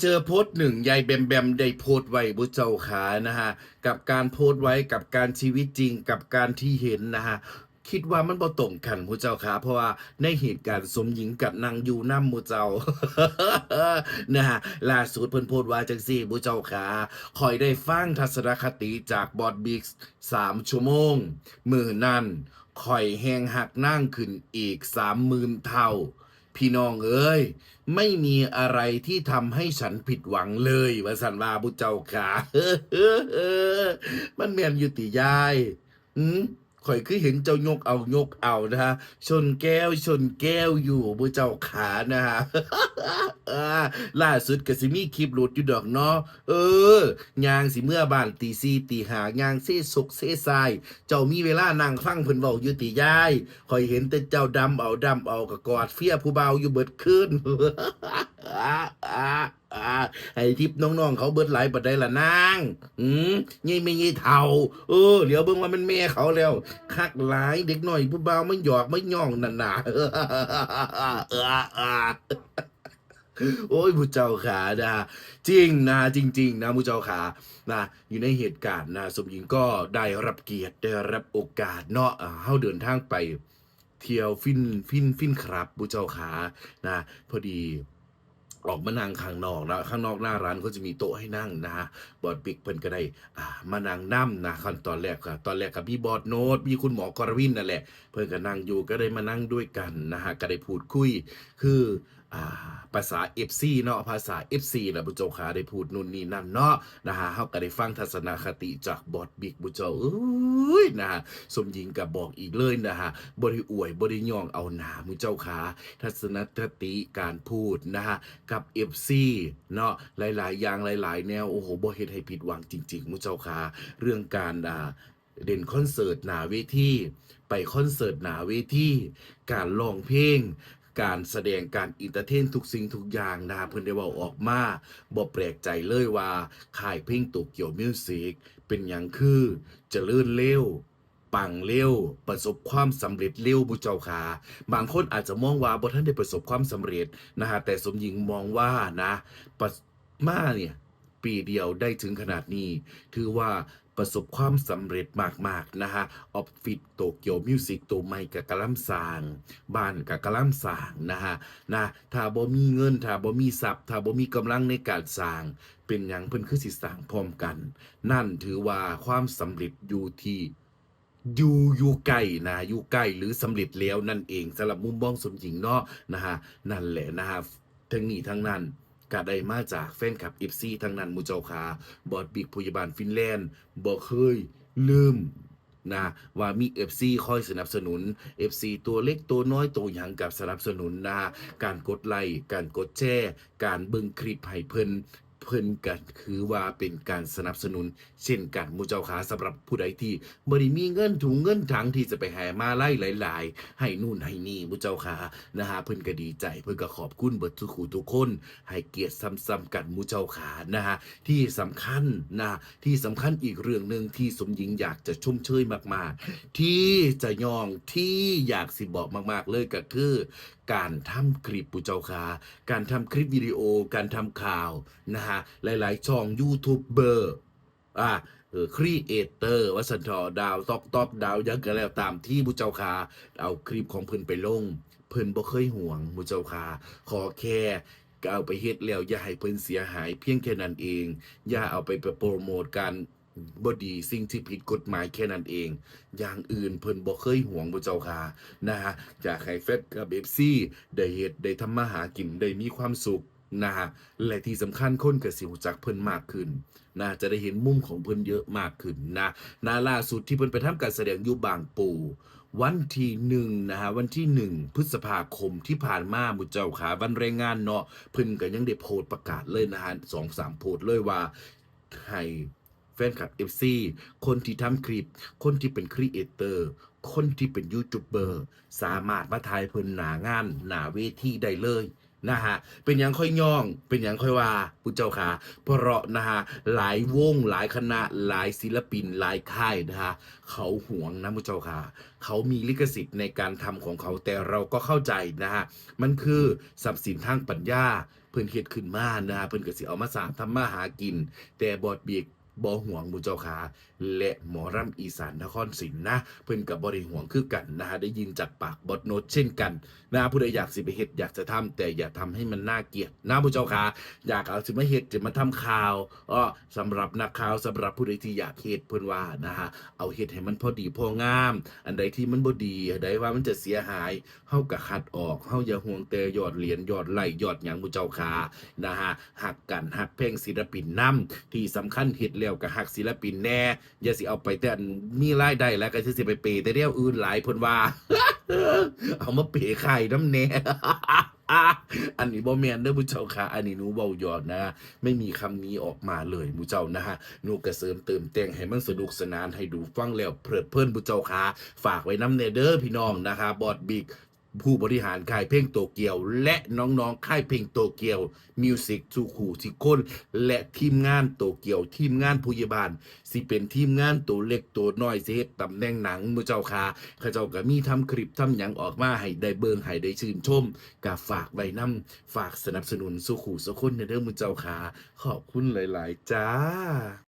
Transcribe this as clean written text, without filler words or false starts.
เจอโพสต์หนึ่งยายแบมแบมได้โพสต์ไว้บุเจ้าขานะฮะกับการโพสต์ไว้กับการชีวิตจริงกับการที่เห็นนะฮะคิดว่ามันบ่ตรงกันผู้เจ้าขาเพราะว่าในเหตุการณ์สมหญิงกับนางอยู่น้ำมูเจ้า นะฮะล่าสุดเพิ่นโพสต์ว่าจังซี่ผู้เจ้าขาคอยได้ฟังทัศนคติจากบอดบิ๊ก3 ชั่วโมงมือนั่นคอยแหงหักนั่งขึ้นอีก30,000เท่าพี่น้องเอ้ย ไม่มีอะไรที่ทำให้ฉันผิดหวังเลยว่าสันว่าบุเจ้าขามันเมียนอยู่ติยายอืมข่อยคือเห็นเจ้ายกเอานะฮะชนแก้วอยู่บุเจ้าขานะฮะอ่าล่าสุดก็สิมีคลิปหลุดอยู่ดอกเนาะยางสิเมื่อบ้านตี 4 ตี 5ยางเซ่สกเซ่ทรายเจ้ามีเวลานั่งฟังเพิ่นเว้าอยู่ติยายข่อยเห็นแต่เจ้าดำเอาก็กอดเฟียผู้เบาอยู่เบิดคืน ไอ้ทิพย์น้องๆเขาเบิดหลายปัดได้ละนางยี่ไม่ยี่เท่าเดี๋ยวเบิ่งว่ามันแม่เขาแล้วคักหลายเด็กหน่อยผู้เบาไม่หยอกไม่ย่องนั่นน่ะโอ้ยผู้เจ้าขานะจริงนะจริงๆนะผู้เจ้าขานะอยู่ในเหตุการณ์นะสมหญิงก็ได้รับเกียรติได้รับโอกาสเนาะเฮาเดินทางไปเที่ยวฟินครับผู้เจ้าขานะพอดีออกมานั่งข้างนอกนะข้างนอกหน้าร้านเขาจะมีโต๊ะให้นั่งนะฮะบอดปิกเพิ่นก็ได้มานั่งนั่นะขั้นตอนแรกกับพี่บอดโน้ตมีคุณหมอกรวินนั่นแหละเพิ่นก็นั่งอยู่ก็ได้มานั่งด้วยกันนะฮะก็ได้พูดคุยคือภาษา FC เนาะภาษา FC นะบุเจ้าขาได้พูดนู่นนี่นั่นเนาะนะฮะเฮาก็ได้ฟังทัศนคติจากบอดบิ๊กบุเจ้านะฮะสมหญิงก็บอกอีกเลยนะฮะบ่ได้อวยบ่ได้ย่องเอาหน้ามุเจ้าขาทัศนคติการพูดนะฮะกับ FC เนาะหลายๆอย่างหลายๆแนวโอ้โหบ่เฮ็ดให้ผิดหวังจริงๆมุเจ้าขาเรื่องการเด่นคอนเสิร์ตหน้าเวทีไปคอนเสิร์ตหน้าเวทีการร้องเพลงการแสดงการอินเตอร์เทนทุกสิ่งทุกอย่างนะเพิ่นได้เว้าออกมาบ่แปลกใจเลยว่าค่ายเพลงโตเกียวมิวสิกเป็นหยังคือเจริญเร็วปังเร็วประสบความสำเร็จเร็วบุเจ้าขาบางคนอาจจะมองว่าบ่ทันได้ประสบความสำเร็จนะฮะแต่สมหญิงมองว่านะประมาเนี่ยปีเดียวได้ถึงขนาดนี้ถือว่าประสบความสำเร็จมากๆนะฮะออฟฟิศโตเกียวมิวสิกตัวใหม่กับกะลังสร้างบ้านกับกะลังสร้างนะฮะถ้าบ่มีเงินถ้าบ่มีทรัพย์ถ้าบ่มีกำลังในการสร้างเป็นหยังเพิ่นคือสิสร้างพร้อมกันนั่นถือว่าความสำเร็จอยู่ที่อยู่ใกล้นะอยู่ใกล้หรือสำเร็จแล้วนั่นเองสำหรับมุมมองสมหญิงเนาะนะฮะนั่นแหละนะฮะทั้งนี้ทั้งนั้นก็ได้มาจากแฟนคลับ FC ทั้งนั้นหมู่เจ้าขาบอดบิ๊กพยาบาลฟินแลนด์บ่เคยลืมนะว่ามี FC คอยสนับสนุน FC ตัวเล็กตัวน้อยตัวหยังกับสนับสนุนนะการกดไลค์การกดแชร์การเบิ่งคลิปให้เพิ่นกันคือว่าเป็นการสนับสนุนเช่นกันหมู่เจ้าขาสำหรับผู้ใดที่บ่ได้มีเงินถุงเงินถังที่จะไปแห่มาไล่หลายๆให้นู่นให้นี่หมู่เจ้าขานะฮะเพิ่นก็ดีใจเพิ่นก็ขอบคุณเบิดทุกคู่ทุกคนให้เกียรติซ้ำๆกันหมู่เจ้าขานะฮะที่สำคัญนะที่สำคัญอีกเรื่องหนึ่งที่สมหญิงอยากจะชมเชยมากๆที่จะยองที่อยากสิบอกมากๆเลยก็คือการทำคลิปผู้เจ้าขาการทำคลิปวิดีโอการทำข่าวนะฮะหลายๆช่องยูทูบเบอร์ครีเอเตอร์วัสันทอดาวตอกดาวยังก็แล้วตามที่ผู้เจ้าขาเอาคลิปของเพิ่นไปลงเพิ่นบ่เคยห่วงผู้เจ้าขาขอแค่ก็เอาไปเฮ็ดแล้วอย่าให้เพิ่นเสียหายเพียงแค่นั้นเองอย่าเอาไปโปรโมทการบ่ดีสิ่งที่ผิดกฎหมายแค่นั้นเองอย่างอื่นเพิ่นบ่เคยห่วงผู้เจ้าค่ะนะฮะอยากให้เฟซกับ FC ได้เฮ็ดได้ทำมาหากินได้มีความสุขนะฮะและที่สำคัญคนก็สิรู้จักเพิ่นมากขึ้นนะจะได้เห็นมุมของเพิ่นเยอะมากขึ้นนะล่าสุดที่เพิ่นไปทำการแสดงอยู่บางปูวันที่1นะฮะวันที่1พฤษภาคมที่ผ่านมาหมู่เจ้าขาวันแรงงานเนาะเพิ่นก็ยังได้โพสต์ประกาศเลยนะฮะ2-3โพสต์เลยว่าให้แฟนคลับ FC คนที่ทำคลิปคนที่เป็นครีเอเตอร์คนที่เป็นยูทูบเบอร์สามารถมาถ่ายเพิ่นหน้างานหน้าเวทีได้เลยนะฮะเป็นอย่างค่อยย่องเป็นอย่างค่อยว่าผู้เจ้าขาเพราะนะฮะหลายวงหลายคณะหลายศิลปินหลายค่ายนะฮะเขาหวงนะผู้เจ้าขาเขามีลิขสิทธิ์ในการทำของเขาแต่เราก็เข้าใจนะฮะมันคือทรัพย์สินทางปัญญา พิ่นเฮ็ดขึ้นมานะฮะเพิ่นก็สิเอามาสร้างทำมาหากิน แต่บอดบีกบ่ห่วงหมู่เจ้าขาและหมอรำอีสานนครศรีนะเพิ่นก็บ่ได้ห่วงคือกันนะฮะได้ยินจากปากบอดโนตเช่นกันนะผู้ใดอยากสิไปเฮ็ดอยากจะทำแต่อย่าทำให้มันน่าเกลียดนะผู้เจ้าขาอยากเอาสิมาเฮ็ดจะมาทำข่าวสำหรับนักข่าวสำหรับผู้ใดที่อยากเฮ็ดเพิ่นว่านะฮะเอาเฮ็ดให้มันพอดีพองามอันใดที่มันบ่ดีอันใดว่ามันจะเสียหายเฮาก็คัดออกเฮาอย่าห่วงแต่ยอดเหรียญยอดไลค์ยอดหยังผู้เจ้าขานะฮะฮักกันฮักเพลงศิลปินนำที่สำคัญเฮ็ดแล้วก็ฮักศิลปินแน่อย่าสิเอาไปแต่อันมีรายได้แล้วก็สิไปเปย์แต่แนวอื่นหลายเพิ่นว่า เอามาเปย์ไข่น้ำแน่ อันนี้บ่แม่นเด้อผู้เจ้าค่ะอันนี้หนูเว้าหยอกนะไม่มีคำนี้ออกมาเลยผู้เจ้านะฮะหนูก็เสริมเติมแต่งให้มันสนุกสนานให้ดูฟังแล้วเพลิดเพลินผู้เจ้าค่ะฝากไว้นำแน่เด้อพี่น้องนะคะบอดบิ๊กผู้บริหารค่ายเพลงโตเกียวและน้องๆค่ายเพลงโตเกียวมิวสิกทุกคู่ทุกคนและทีมงานโตเกียวทีมงานผู้ใหญ่บ้านสิเป็นทีมงานตัวเล็กตัวน้อยสิเฮ็ดตำแหน่งหนังผู้เจ้าค่ะเขาเจ้าก็มีทำคลิปทำหยังออกมาให้ได้เบิ่งให้ได้ชื่นชมก็ฝากไว้นำฝากสนับสนุนสู่ขู่สุคนเด้อผู้เจ้าค่ะขอบคุณหลายๆจ้า